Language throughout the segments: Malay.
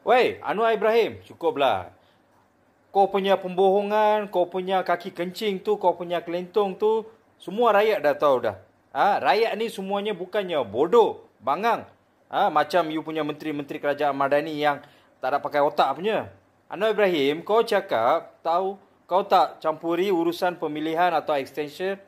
Woi, Anwar Ibrahim, cukuplah. Kau punya pembohongan, kau punya kaki kencing tu, kau punya kelentong tu, semua rakyat dah tahu dah. Rakyat ni semuanya bukannya bodoh, bangang. Macam you punya menteri-menteri kerajaan Madani yang tak ada pakai otak punya. Anwar Ibrahim, kau cakap tahu kau tak campuri urusan pemilihan atau extension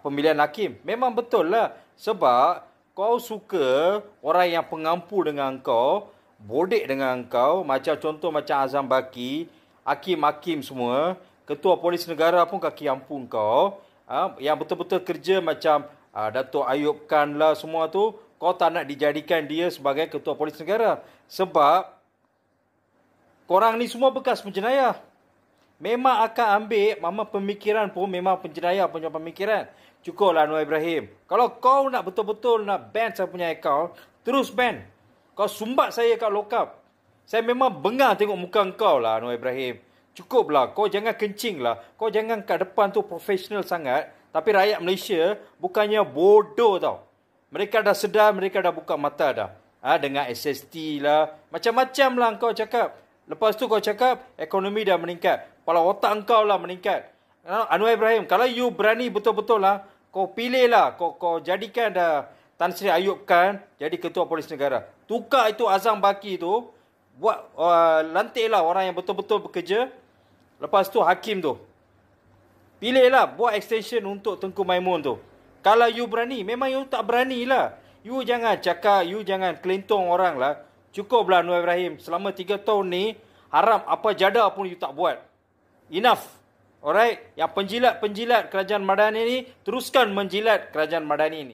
pemilihan hakim. Memang betul lah. Sebab kau suka orang yang pengampu dengan kau, bodek dengan kau, macam contoh macam Azam Baki, hakim-hakim semua, ketua polis negara pun kaki ampun kau. Yang betul-betul kerja macam Datuk Ayub Khan lah semua tu, kau tak nak dijadikan dia sebagai ketua polis negara. Sebab korang ni semua bekas penjenayah. Memang akan ambil mama pemikiran pun memang penjenayah punya pemikiran. Cukuplah Anwar Ibrahim. Kalau kau nak betul-betul nak ban saya punya akaun, terus ban. Kau sumbat saya kat lokap. Saya memang bengar tengok muka kau lah Anwar Ibrahim. Cukuplah. Kau jangan kencing lah. Kau jangan kat depan tu profesional sangat. Tapi rakyat Malaysia bukannya bodoh tau. Mereka dah sedar, mereka dah buka mata dah. Dengan SST lah. Macam-macam lah kau cakap. Lepas tu kau cakap ekonomi dah meningkat. Kepala otak kau lah meningkat. Anwar Ibrahim, kalau you berani betul-betul lah, kau pilih lah. Kau jadikan dah Tan Sri Ayub Khan jadi ketua polis negara. Tukar itu Azam Baki tu. Buat lantiklah orang yang betul-betul bekerja. Lepas tu hakim tu. Pilihlah buat extension untuk Tengku Maimun tu. Kalau you berani, memang you tak berani lah. You jangan cakap, you jangan kelentong orang lah. Cukuplah Anwar Ibrahim. Selama 3 tahun ni, haram apa jadah pun you tak buat. Enough. Alright? Yang penjilat-penjilat kerajaan Madani ni, teruskan menjilat kerajaan Madani ni.